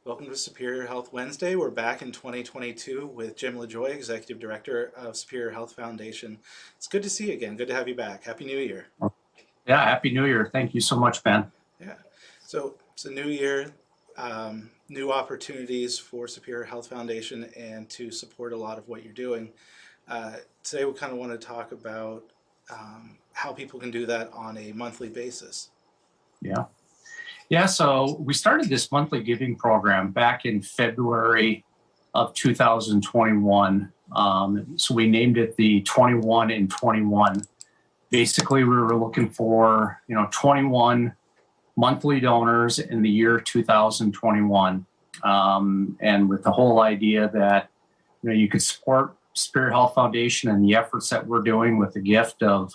Welcome to Superior Health Wednesday. We're back in 2022 with Jim LaJoy, Executive Director of Superior Health Foundation. It's good to see you again. Good to have you back. Happy New Year. Yeah, Happy New Year. Thank you so much, Ben. Yeah. So it's a new year, new opportunities for Superior Health Foundation and to support a lot of what you're doing. Today we kind of want to talk about how people can do that on a monthly basis. So we started this monthly giving program back in February of 2021. So we named it the 21 in 21. Basically, we were looking for 21 monthly donors in the year 2021, and with the whole idea that you could support Superior Health Foundation and the efforts that we're doing with a gift of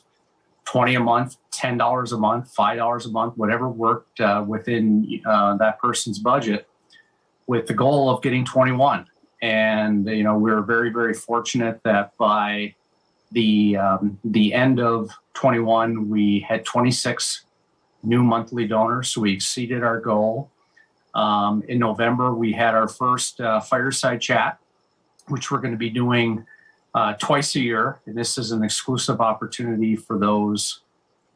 $20 a month, $10 a month, $5 a month, whatever worked within that person's budget, with the goal of getting 21. And we were very, very fortunate that by the end of 21, we had 26 new monthly donors, so we exceeded our goal. In November, we had our first fireside chat, which we're going to be doing twice a year, and this is an exclusive opportunity for those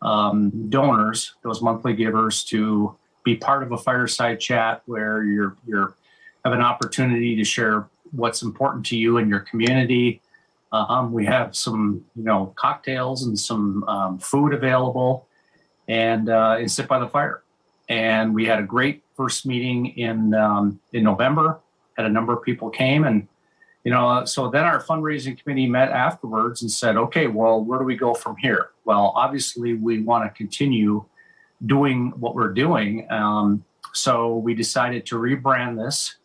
donors, those monthly givers, to be part of a fireside chat where you have an opportunity to share what's important to you and your community. We have some cocktails and some food available, and sit by the fire. And we had a great first meeting in November. Had a number of people came, and so then our fundraising committee met afterwards and said, okay, well, where do we go from here? Well, obviously, we want to continue doing what we're doing. So we decided to rebrand this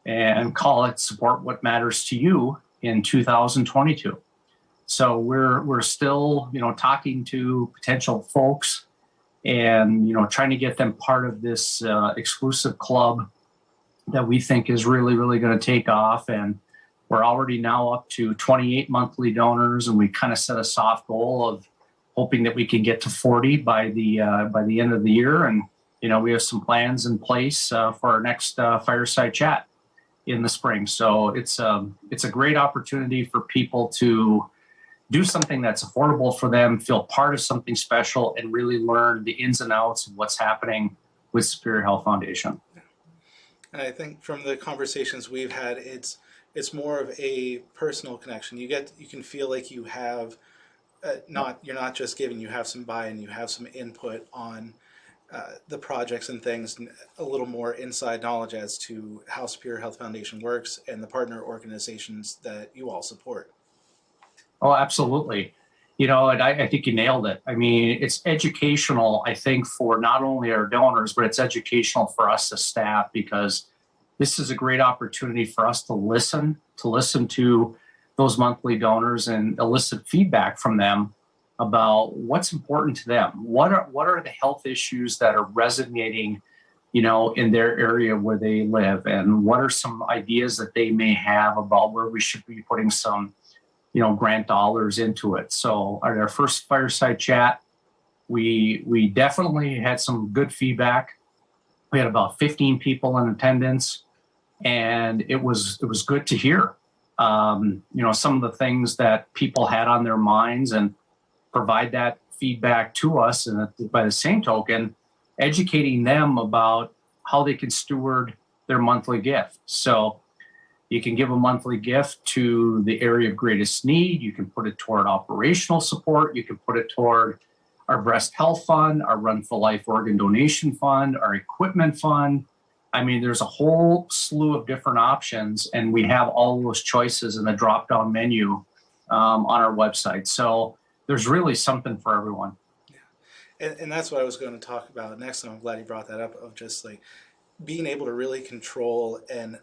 and call it Support What Matters to You in 2022. So we're still, talking to potential folks and, trying to get them part of this exclusive club that we think is really, really going to take off. And we're already now up to 28 monthly donors, and we kind of set a soft goal of hoping that we can get to 40 by the end of the year. And we have some plans in place for our next fireside chat in the spring. So it's a great opportunity for people to do something that's affordable for them, feel part of something special, and really learn the ins and outs of what's happening with Superior Health Foundation. And I think from the conversations we've had, it's more of a personal connection. You can feel like you have you're not just giving, you have some buy-in, you have some input on the projects and things, and a little more inside knowledge as to how Superior Health Foundation works and the partner organizations that you all support. Oh, absolutely. And I think you nailed it. I mean, it's educational, I think, for not only our donors, but it's educational for us as staff, because this is a great opportunity for us to listen to those monthly donors and elicit feedback from them about what's important to them. What are the health issues that are resonating, in their area where they live, and what are some ideas that they may have about where we should be putting some, grant dollars into it. So at our first fireside chat, we definitely had some good feedback. We had about 15 people in attendance, and it was good to hear, some of the things that people had on their minds, and provide that feedback to us. And by the same token, educating them about how they can steward their monthly gift. So you can give a monthly gift to the area of greatest need. You can put it toward operational support. You can put it toward our breast health fund, our Run for Life organ donation fund, our equipment fund. I mean, there's a whole slew of different options, and we have all those choices in the drop-down menu on our website. So there's really something for everyone. Yeah, and that's what I was going to talk about next, and I'm glad you brought that up, of just like being able to really control and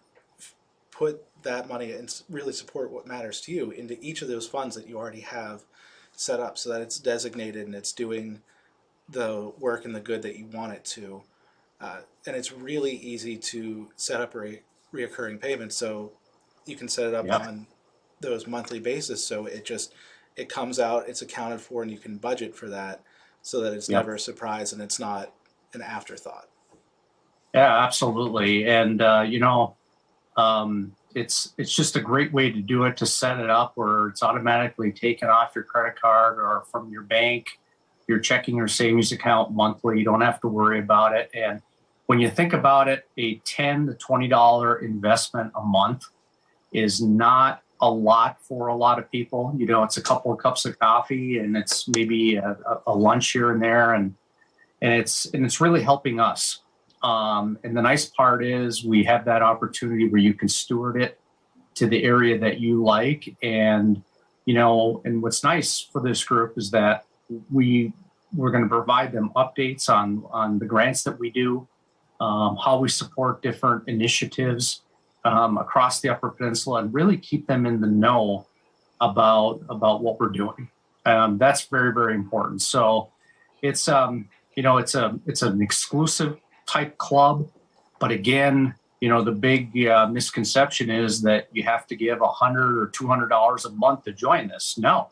put that money and really support what matters to you into each of those funds that you already have set up, so that it's designated and it's doing the work and the good that you want it to. And it's really easy to set up reoccurring payments, so you can set it up on those monthly basis, so it comes out, it's accounted for, and you can budget for that, so that it's never a surprise and it's not an afterthought. Yeah, absolutely. And it's just a great way to do it, to set it up where it's automatically taken off your credit card or from your bank, your checking or savings account monthly. You don't have to worry about it. And when you think about it, a $10 to $20 investment a month is not a lot for a lot of people. It's a couple of cups of coffee and it's maybe a lunch here and there, and it's really helping us. And the nice part is we have that opportunity where you can steward it to the area that you like. And what's nice for this group is that we're going to provide them updates on the grants that we do, how we support different initiatives across the Upper Peninsula, and really keep them in the know about what we're doing. That's very, very important. So it's it's an exclusive type club, but again, the big misconception is that you have to give $100 or $200 a month to join this. No,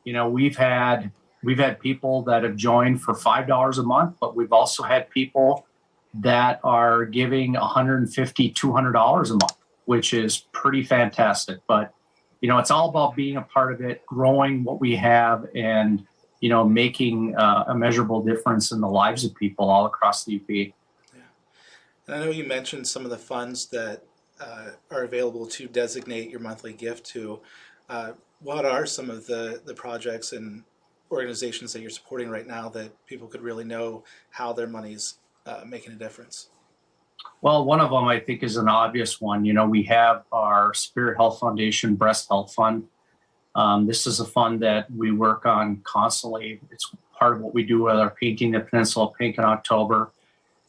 we've had people that have joined for $5 a month, but we've also had people that are giving $150, $200 a month, which is pretty fantastic. But it's all about being a part of it, growing what we have, and making a measurable difference in the lives of people all across the UP. Yeah. And I know you mentioned some of the funds that are available to designate your monthly gift to. What are some of the projects and organizations that you're supporting right now that people could really know how their money's making a difference? Well, one of them I think is an obvious one. We have our Spirit Health Foundation Breast Health Fund. This is a fund that we work on constantly. It's part of what we do with our Painting the Peninsula Pink in October.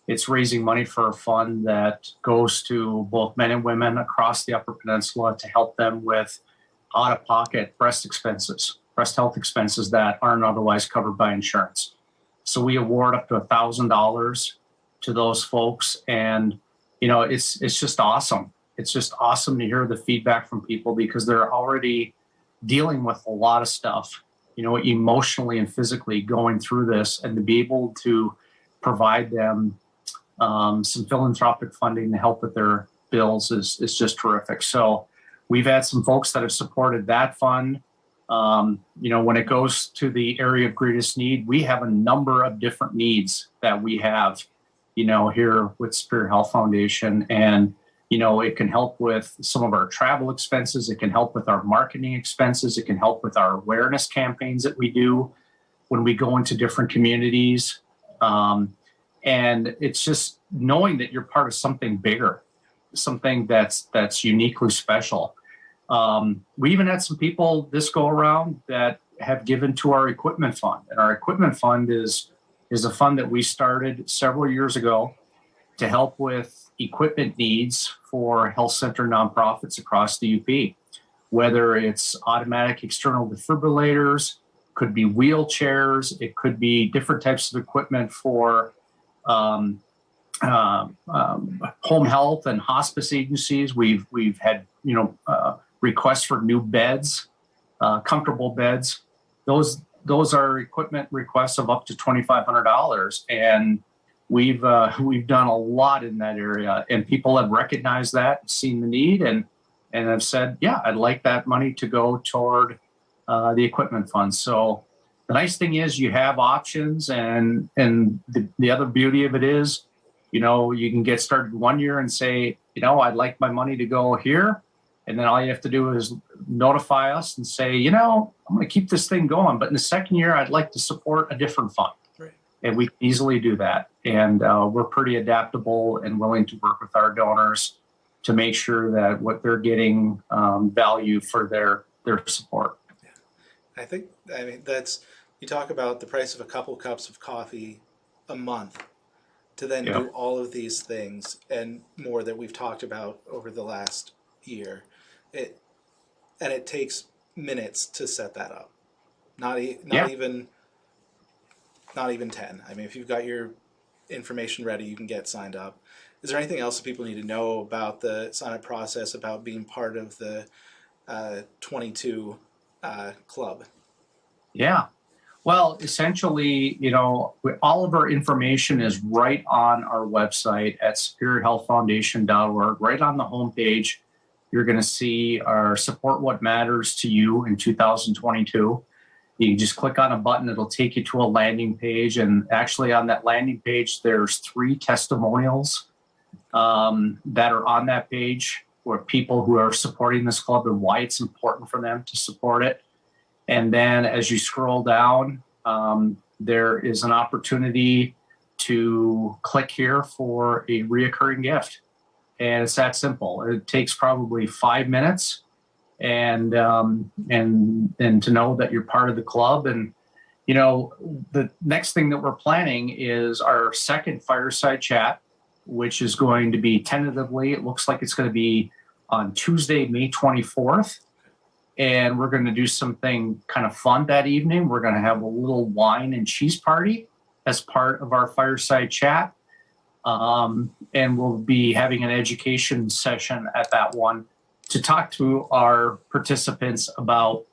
It's raising money for a fund that goes to both men and women across the Upper Peninsula to help them with out-of-pocket breast health expenses that aren't otherwise covered by insurance. So we award up to $1,000 to those folks, and it's just awesome. It's just awesome to hear the feedback from people because they're already dealing with a lot of stuff, emotionally and physically going through this, and to be able to provide them some philanthropic funding to help with their bills is just terrific. So we've had some folks that have supported that fund. When it goes to the area of greatest need, we have a number of different needs that we have, here with Spirit Health Foundation. And, it can help with some of our travel expenses. It can help with our marketing expenses. It can help with our awareness campaigns that we do when we go into different communities. And it's just knowing that you're part of something bigger, something that's uniquely special. We even had some people this go around that have given to our equipment fund. And our equipment fund is a fund that we started several years ago to help with equipment needs for health center nonprofits across the UP, whether it's automatic external defibrillators, could be wheelchairs, it could be different types of equipment for home health and hospice agencies. We've had requests for new beds, comfortable beds. Those are equipment requests of up to $2,500, and we've done a lot in that area, and people have recognized that, seen the need, and have said, yeah, I'd like that money to go toward the equipment fund. So the nice thing is you have options, and the other beauty of it is, you can get started one year and say, I'd like my money to go here. And then all you have to do is notify us and say, I'm going to keep this thing going. But in the second year, I'd like to support a different fund. Right. And we can easily do that. And we're pretty adaptable and willing to work with our donors to make sure that what they're getting value for their support. Yeah. That's, you talk about the price of a couple cups of coffee a month to then do all of these things and more that we've talked about over the last year. It takes minutes to set that up. Not even 10. I mean, if you've got your information ready, you can get signed up. Is there anything else that people need to know about the sign-up process, about being part of the 22 club? Yeah. Well, essentially, all of our information is right on our website at superiorhealthfoundation.org. Right on the homepage, you're going to see our Support What Matters to You in 2022. You can just click on a button, it'll take you to a landing page. And actually, on that landing page, there's 3 testimonials that are on that page where people who are supporting this club and why it's important for them to support it. And then as you scroll down, there is an opportunity to click here for a reoccurring gift. And it's that simple. It takes probably 5 minutes, and to know that you're part of the club. And the next thing that we're planning is our second fireside chat, which is going to be tentatively, it looks like it's going to be on Tuesday, May 24th. And we're going to do something kind of fun that evening. We're going to have a little wine and cheese party as part of our fireside chat. And we'll be having an education session at that one to talk to our participants about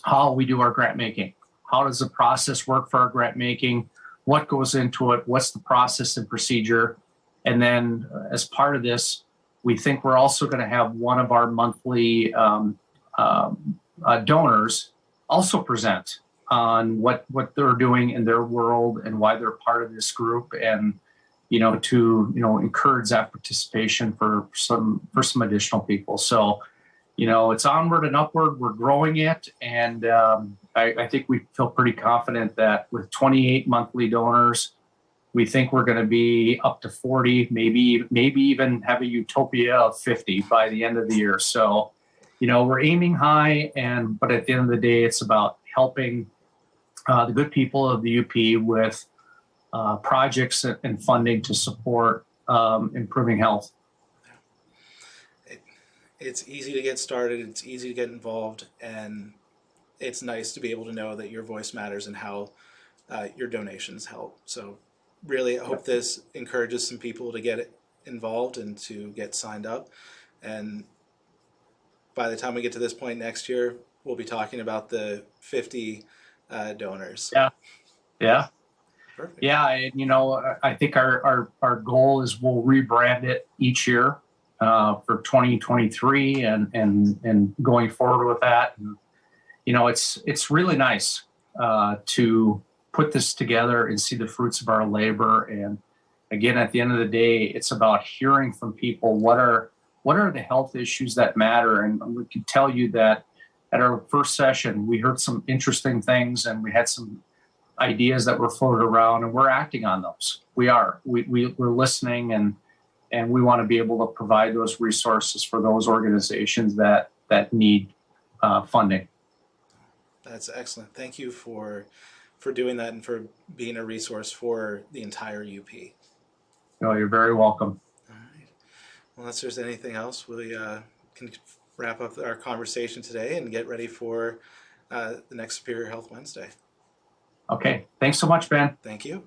how we do our grant making. How does the process work for our grant making? What goes into it? What's the process and procedure? And then as part of this, we think we're also going to have one of our monthly donors also present on what they're doing in their world and why they're part of this group, and to encourage that participation for some additional people. So it's onward and upward. We're growing it, and I think we feel pretty confident that with 28 monthly donors, we think we're going to be up to 40, maybe even have a utopia of 50 by the end of the year. So we're aiming high, but at the end of the day, it's about helping the good people of the UP with projects and funding to support improving health. It's easy to get started, it's easy to get involved, and it's nice to be able to know that your voice matters and how your donations help. So really, I hope this encourages some people to get involved and to get signed up. And by the time we get to this point next year, we'll be talking about the 50 donors. Yeah. Perfect. Yeah, and I think our goal is we'll rebrand it each year for 2023 and going forward with that. And, it's really nice to put this together and see the fruits of our labor. And again, at the end of the day, it's about hearing from people what are the health issues that matter. And we can tell you that at our first session, we heard some interesting things, and we had some ideas that were floated around, and we're acting on those. We're listening, and we want to be able to provide those resources for those organizations that need funding. That's excellent. Thank you for doing that and for being a resource for the entire UP. You're very welcome. All right. Well, unless there's anything else, we can wrap up our conversation today and get ready for the next Superior Health Wednesday. Okay. Thanks so much, Ben. Thank you.